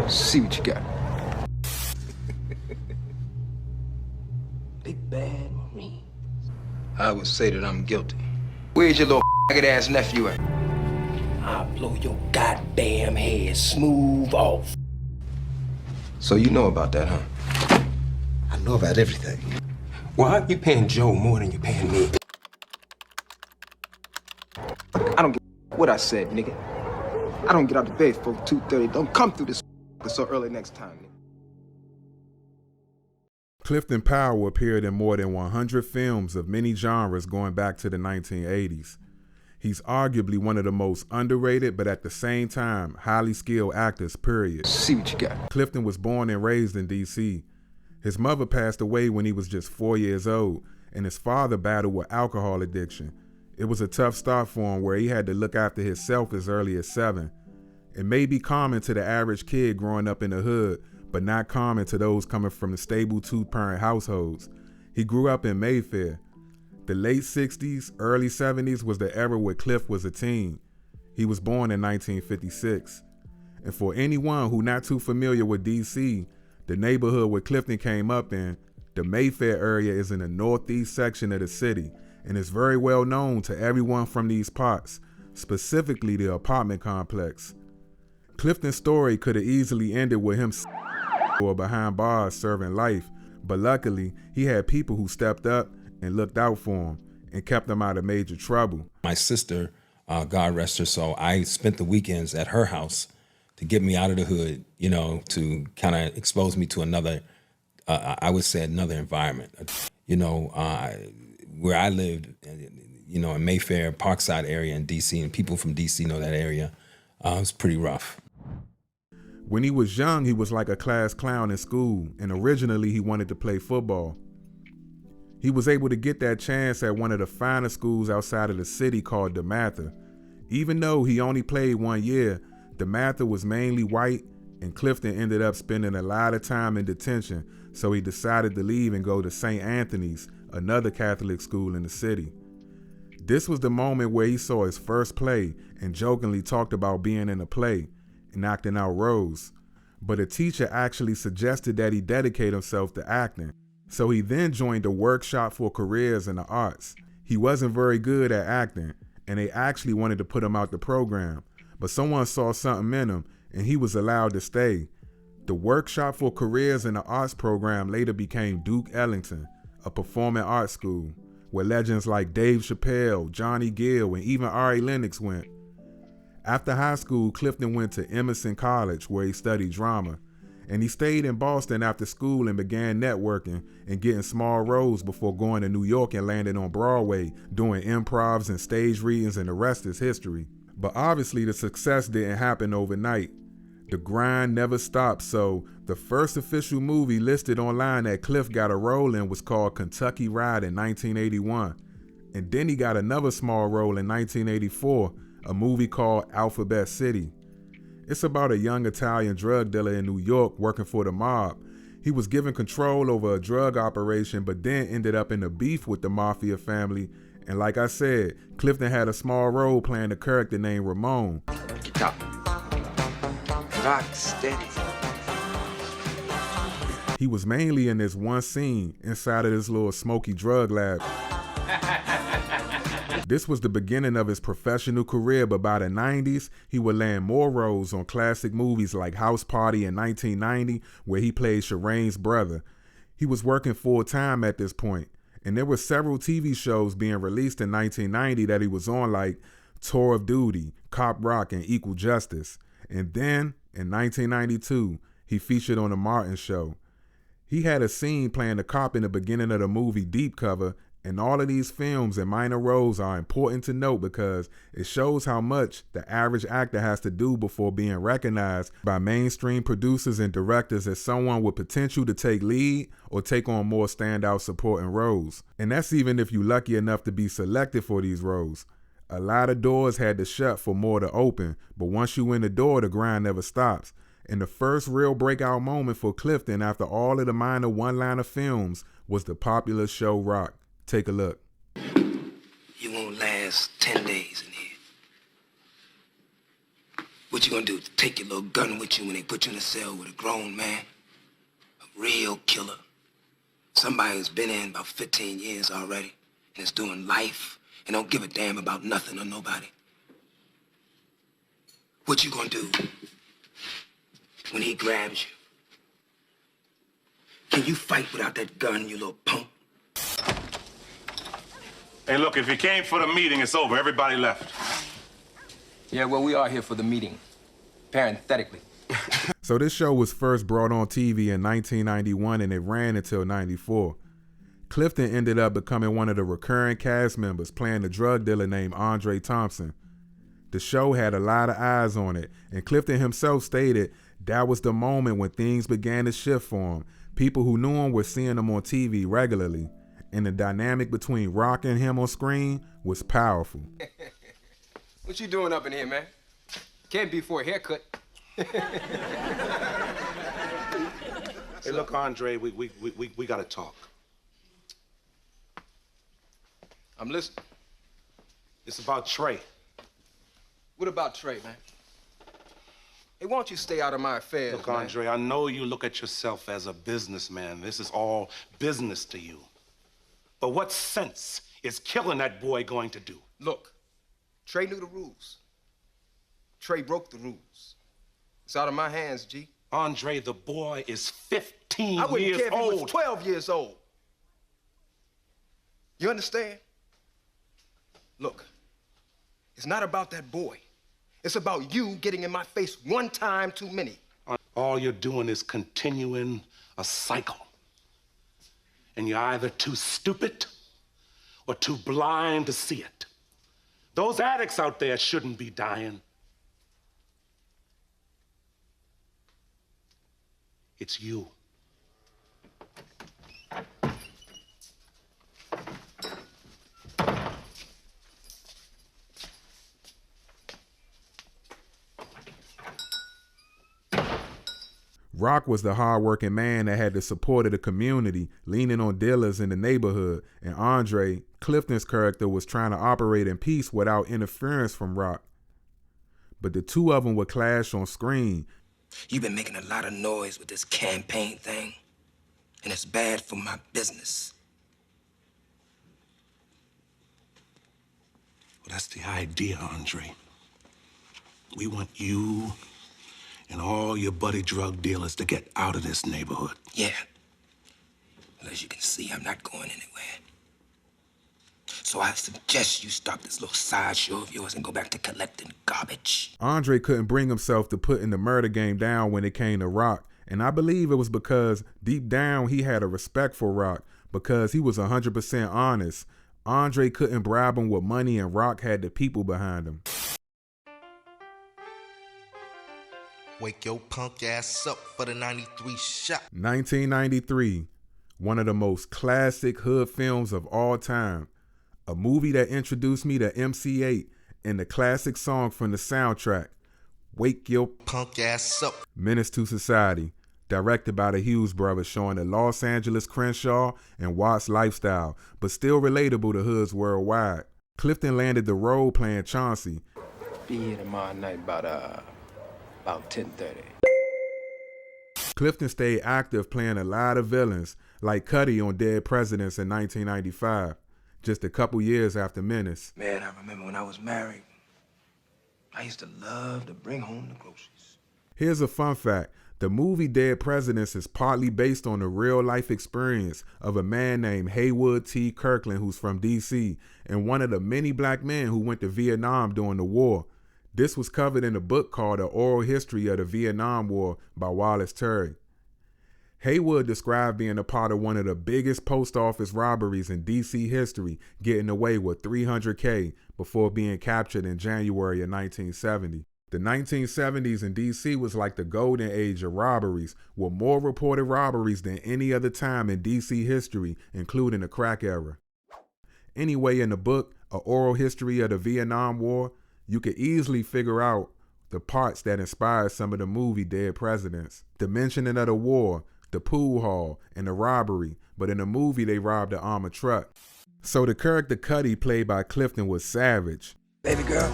See what you got. Big bad Marine. I would say that I'm guilty. Where's your little faggot-ass nephew at? I'll blow your goddamn head smooth off. So you know about that, huh? I know about everything. Why you paying Joe more than you paying me? I don't give what I said, nigga. I don't get out of bed for 2:30. Don't come through this so early next time, nigga. Clifton Powell appeared in more than 100 films of many genres going back to the 1980s. He's arguably one of the most underrated, but at the same time, highly skilled actors, period. See what you got. Clifton was born and raised in D.C. His mother passed away when he was just 4 years old, and his father battled with alcohol addiction. It was a tough start for him where he had to look after himself as early as 7. It may be common to the average kid growing up in the hood, but not common to those coming from the stable two-parent households. He grew up in Mayfair. The late 60s, early 70s was the era where Cliff was a teen. He was born in 1956. And for anyone who not too familiar with DC, the neighborhood where Clifton came up in, the Mayfair area is in the northeast section of the city and is very well known to everyone from these parts, specifically the apartment complex. Clifton's story could have easily ended with him or behind bars serving life, but luckily he had people who stepped up and looked out for him and kept him out of major trouble. My sister, God rest her soul, I spent the weekends at her house to get me out of the hood, you know, to kind of expose me to another, I would say another environment. You know, where I lived, you know, in Mayfair, Parkside area in DC, and people from DC know that area, it was pretty rough. When he was young, he was like a class clown in school, and originally he wanted to play football. He was able to get that chance at one of the finest schools outside of the city called DeMatha. Even though he only played 1 year, DeMatha was mainly white, and Clifton ended up spending a lot of time in detention, so he decided to leave and go to St. Anthony's, another Catholic school in the city. This was the moment where he saw his first play and jokingly talked about being in a play and acting out roles. But a teacher actually suggested that he dedicate himself to acting. So he then joined a workshop for careers in the arts. He wasn't very good at acting, and they actually wanted to put him out the program. But someone saw something in him, and he was allowed to stay. The workshop for careers in the arts program later became Duke Ellington, a performing arts school, where legends like Dave Chappelle, Johnny Gill, and even Ari Lennox went. After high school, Clifton went to Emerson College, where he studied drama. And he stayed in Boston after school and began networking and getting small roles before going to New York and landing on Broadway, doing improvs and stage readings, and the rest is history. But obviously the success didn't happen overnight. The grind never stopped, so the first official movie listed online that Cliff got a role in was called Kentucky Ride in 1981. And then he got another small role in 1984, a movie called Alphabet City. It's about a young Italian drug dealer in New York working for the mob. He was given control over a drug operation, but then ended up in a beef with the mafia family. And like I said, Clifton had a small role playing a character named Ramon. Stop. Rock steady. He was mainly in this one scene inside of this little smoky drug lab. This was the beginning of his professional career, but by the 90s, he would land more roles on classic movies like House Party in 1990, where he played Shireen's brother. He was working full-time at this point, and there were several TV shows being released in 1990 that he was on, like Tour of Duty, Cop Rock, and Equal Justice. And then, in 1992, he featured on The Martin Show. He had a scene playing the cop in the beginning of the movie Deep Cover, and all of these films and minor roles are important to note because it shows how much the average actor has to do before being recognized by mainstream producers and directors as someone with potential to take lead or take on more standout supporting roles. And that's even if you're lucky enough to be selected for these roles. A lot of doors had to shut for more to open, but once you in the door, the grind never stops. And the first real breakout moment for Clifton after all of the minor one-liner films was the popular show Rock. Take a look. You won't last 10 days in here. What you gonna do? Take your little gun with you when they put you in a cell with a grown man? A real killer. Somebody who's been in about 15 years already and is doing life and don't give a damn about nothing or nobody. What you gonna do when he grabs you? Can you fight without that gun, you little punk? Hey, look, if you came for the meeting, it's over. Everybody left. Yeah, well, we are here for the meeting, parenthetically. So this show was first brought on TV in 1991 and it ran until 94. Clifton ended up becoming one of the recurring cast members, playing a drug dealer named Andre Thompson. The show had a lot of eyes on it, and Clifton himself stated that was the moment when things began to shift for him. People who knew him were seeing him on TV regularly, and the dynamic between Rock and him on screen was powerful. What you doing up in here, man? Can't be for a haircut. Hey, look, Andre, we gotta talk. I'm listening. It's about Trey. What about Trey, man? Hey, why don't you stay out of my affairs, Look, man? Andre, I know you look at yourself as a businessman. This is all business to you. But what sense is killing that boy going to do? Look, Trey knew the rules. Trey broke the rules. It's out of my hands, G. Andre, the boy is 15 I wouldn't years care if he old. was 12 years old. You understand? Look, it's not about that boy. It's about you getting in my face one time too many. All you're doing is continuing a cycle. And you're either too stupid or too blind to see it. Those addicts out there shouldn't be dying. It's you. Rock was the hardworking man that had the support of the community, leaning on dealers in the neighborhood, and Andre, Clifton's character, was trying to operate in peace without interference from Rock. But the two of them would clash on screen. You've been making a lot of noise with this campaign thing, and it's bad for my business. Well, that's the idea, Andre. We want you and all your buddy drug dealers to get out of this neighborhood. Yeah. Well, as you can see, I'm not going anywhere. So I suggest you stop this little sideshow of yours and go back to collecting garbage. Andre couldn't bring himself to putting the murder game down when it came to Rock, and I believe it was because deep down he had a respect for Rock because he was 100% honest. Andre couldn't bribe him with money, and Rock had the people behind him. Wake your punk ass up for the 93 shot. 1993, one of the most classic hood films of all time. A movie that introduced me to MC8 and the classic song from the soundtrack, Wake Your Punk ass up. Menace to Society, directed by the Hughes brothers, showing the Los Angeles Crenshaw and Watts lifestyle, but still relatable to hoods worldwide. Clifton landed the role playing Chauncey. Be here tomorrow night about 10:30. Clifton stayed active playing a lot of villains, like Cuddy on Dead Presidents in 1995, just a couple years after Menace. Man, I remember when I was married, I used to love to bring home the groceries. Here's a fun fact. The movie Dead Presidents is partly based on the real-life experience of a man named Haywood T. Kirkland, who's from D.C., and one of the many black men who went to Vietnam during the war. This was covered in a book called The Oral History of the Vietnam War by Wallace Terry. Haywood described being a part of one of the biggest post office robberies in D.C. history, getting away with $300K before being captured in January of 1970. The 1970s in D.C. was like the golden age of robberies, with more reported robberies than any other time in D.C. history, including the crack era. Anyway, in the book, A Oral History of the Vietnam War, you could easily figure out the parts that inspired some of the movie Dead Presidents. The mentioning of the war, the pool hall, and the robbery, but in the movie they robbed an armored truck. So the character Cuddy, played by Clifton, was savage. Baby girl.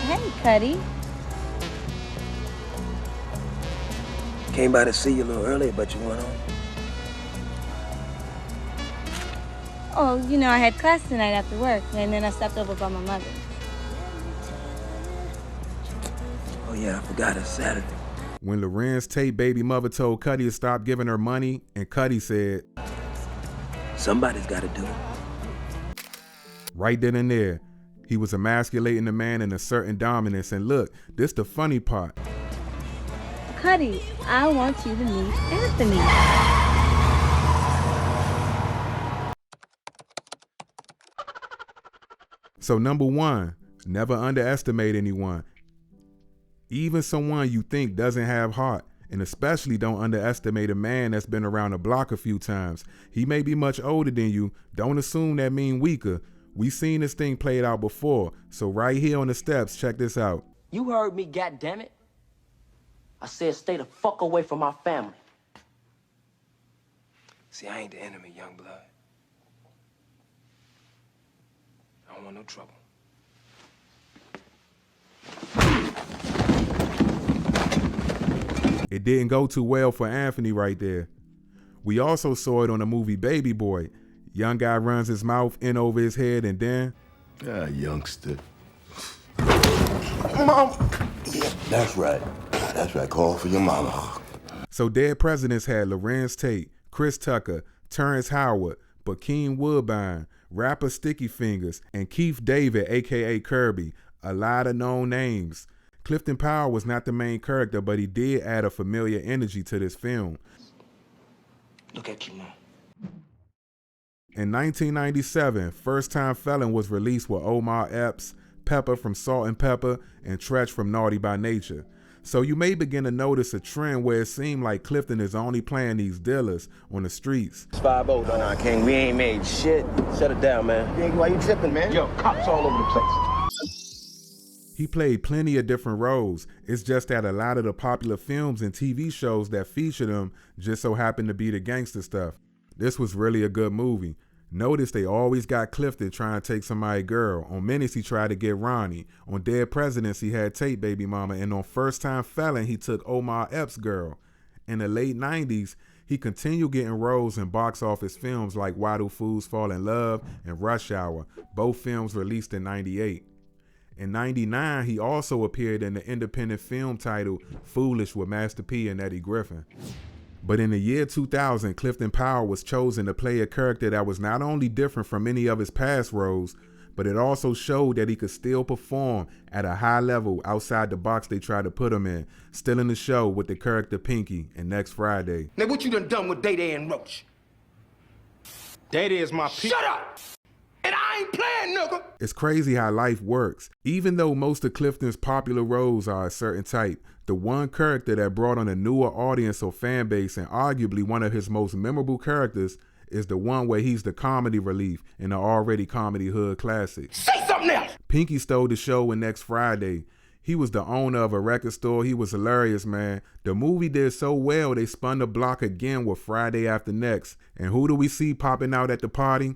Hey, Cuddy. Came by to see you a little earlier, but you went home. Oh, you know, I had class tonight after work, and then I stopped over by my mother. Oh yeah, I forgot it's Saturday. When Lorenz Tate baby mother told Cuddy to stop giving her money, and Cuddy said, Somebody's got to do it. right then and there, he was emasculating the man in a certain dominance. And look, this the funny part. Cuddy, I want you to meet Anthony. So number one, never underestimate anyone. Even someone you think doesn't have heart. And especially don't underestimate a man that's been around the block a few times. He may be much older than you. Don't assume that mean weaker. We seen this thing played out before. So right here on the steps, check this out. You heard me, goddammit. I said stay the fuck away from my family. See, I ain't the enemy, young blood. I don't want no trouble. It didn't go too well for Anthony right there. We also saw it on the movie Baby Boy. Young guy runs his mouth in over his head and then... Ah, youngster. Mom! Yeah, that's right. That's right. Call for your mama. So dead presidents had Lorenz Tate, Chris Tucker, Terrence Howard, Bokeem Woodbine, rapper Sticky Fingers, and Keith David, a.k.a. Kirby. A lot of known names. Clifton Powell was not the main character, but he did add a familiar energy to this film. Look at you now. In 1997, First Time Felon was released with Omar Epps, Pepper from Salt and Pepper, and Tretch from Naughty by Nature. So you may begin to notice a trend where it seemed like Clifton is only playing these dealers on the streets. It's 5-0, nah, King. We ain't made shit. Shut it down, man. King, why you tripping, man? Yo, cops all over the place. He played plenty of different roles. It's just that a lot of the popular films and TV shows that featured him just so happened to be the gangster stuff. This was really a good movie. Notice they always got Clifton trying to take somebody's girl. On Menace, he tried to get Ronnie. On Dead Presidents, he had Tate baby mama. And on First Time Felon, he took Omar Epps' girl. In the late 90s, he continued getting roles in box office films like Why Do Fools Fall in Love and Rush Hour, both films released in 98. In 99, he also appeared in the independent film titled Foolish with Master P and Eddie Griffin. But in the year 2000, Clifton Powell was chosen to play a character that was not only different from any of his past roles, but it also showed that he could still perform at a high level outside the box they tried to put him in, still in the show with the character Pinky in Next Friday. Now what you done with Day-Day and Roach? Day-Day is my Shut up! And I ain't playing, nigga! It's crazy how life works. Even though most of Clifton's popular roles are a certain type, the one character that brought on a newer audience or fan base and arguably one of his most memorable characters is the one where he's the comedy relief in the already comedy hood classic. Say something else! Pinky stole the show in Next Friday. He was the owner of a record store. He was hilarious, man. The movie did so well, they spun the block again with Friday After Next. And who do we see popping out at the party?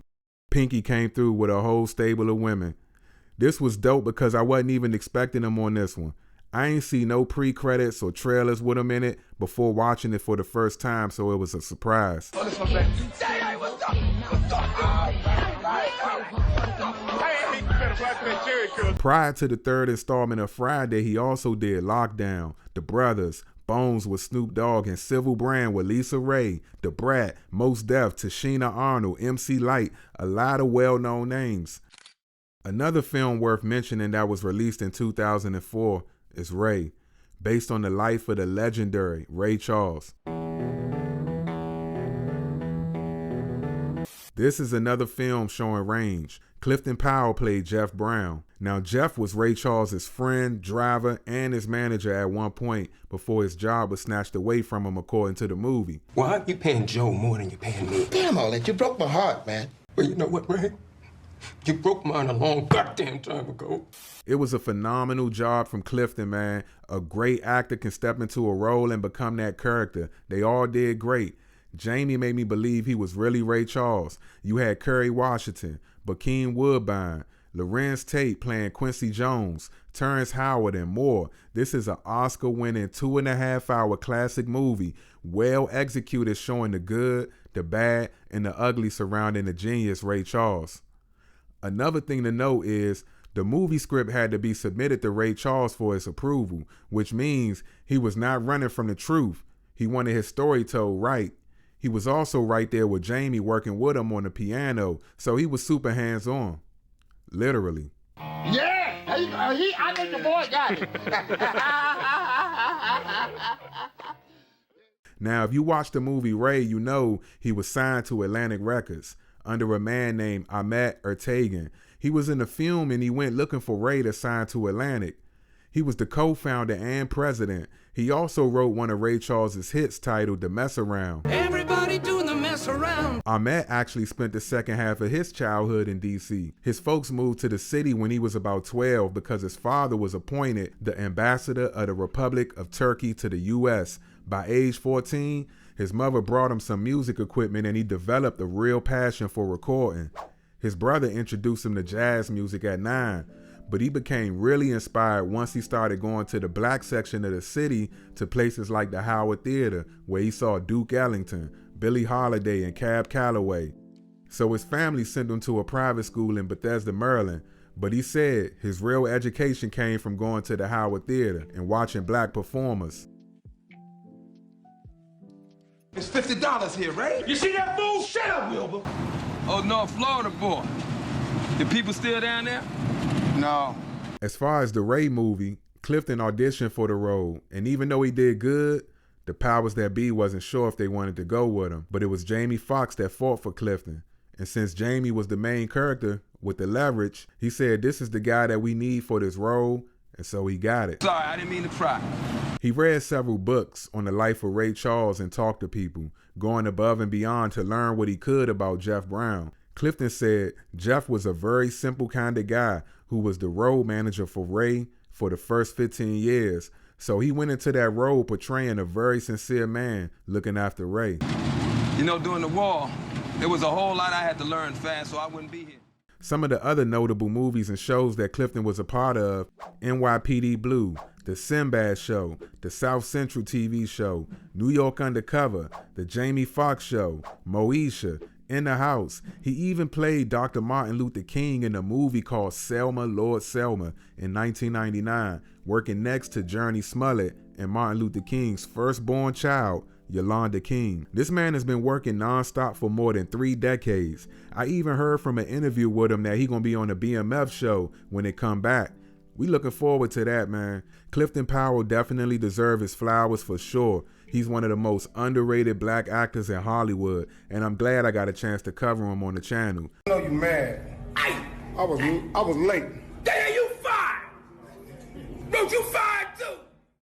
Pinky came through with a whole stable of women. This was dope because I wasn't even expecting him on this one. I ain't see no pre-credits or trailers with him in it before watching it for the first time, so it was a surprise. Prior to the third installment of Friday, he also did Lockdown, The Brothers, Bones with Snoop Dogg, and Civil Brand with Lisa Ray, The Brat, Mos Def, Tashina Arnold, MC Lyte, a lot of well-known names. Another film worth mentioning that was released in 2004 is Ray, based on the life of the legendary Ray Charles. This is another film showing range. Clifton Powell played Jeff Brown. Now, Jeff was Ray Charles' friend, driver, and his manager at one point before his job was snatched away from him, according to the movie. Why you paying Joe more than you paying me? Damn all that. You broke my heart, man. Well, you know what, Ray? You broke mine a long goddamn time ago. It was a phenomenal job from Clifton, man. A great actor can step into a role and become that character. They all did great. Jamie made me believe he was really Ray Charles. You had Kerry Washington, Bokeem Woodbine, Lorenz Tate playing Quincy Jones, Terrence Howard, and more. This is an Oscar-winning 2.5-hour classic movie, well executed, showing the good, the bad, and the ugly surrounding the genius Ray Charles. Another thing to note is the movie script had to be submitted to Ray Charles for his approval, which means he was not running from the truth. He wanted his story told right. He was also right there with Jamie working with him on the piano, so he was super hands-on. Literally. Yeah! I think the boy got it. Now, if you watch the movie Ray, you know he was signed to Atlantic Records under a man named Ahmet Ertegun. He was in the film and he went looking for Ray to sign to Atlantic. He was the co-founder and president. He also wrote one of Ray Charles's hits titled The Mess Around. Everybody doing the mess around. Ahmet actually spent the second half of his childhood in D.C. His folks moved to the city when he was about 12 because his father was appointed the ambassador of the Republic of Turkey to the U.S. By age 14, his mother brought him some music equipment and he developed a real passion for recording. His brother introduced him to jazz music at 9, but he became really inspired once he started going to the black section of the city, to places like the Howard Theater, where he saw Duke Ellington, Billie Holiday, and Cab Calloway. So his family sent him to a private school in Bethesda, Maryland, but he said his real education came from going to the Howard Theater and watching black performers. It's $50 here, right? You see that fool? Shut up, Wilbur. Oh, North Florida boy. The people still down there? No. As far as the Ray movie, Clifton auditioned for the role, and even though he did good, the powers that be wasn't sure if they wanted to go with him, but it was Jamie Foxx that fought for Clifton. And since Jamie was the main character with the leverage, he said this is the guy that we need for this role, and so he got it. Sorry, I didn't mean to pry. He read several books on the life of Ray Charles and talked to people, going above and beyond to learn what he could about Jeff Brown. Clifton said Jeff was a very simple kind of guy who was the road manager for Ray for the first 15 years. So he went into that role portraying a very sincere man looking after Ray. You know, during the war, there was a whole lot I had to learn fast, so I wouldn't be here. Some of the other notable movies and shows that Clifton was a part of: NYPD Blue, The Sinbad Show, The South Central TV show, New York Undercover, The Jamie Foxx Show, Moesha, In the House. He even played Dr. Martin Luther King in a movie called Selma, Lord Selma in 1999, working next to Journey Smollett and Martin Luther King's firstborn child, Yolanda King. This man has been working nonstop for more than 3 decades. I even heard from an interview with him that he gonna be on the BMF show when it come back. We looking forward to that, man. Clifton Powell definitely deserves his flowers for sure. He's one of the most underrated black actors in Hollywood, and I'm glad I got a chance to cover him on the channel. I know you mad. I was late. Damn, you fired! Don't you fire?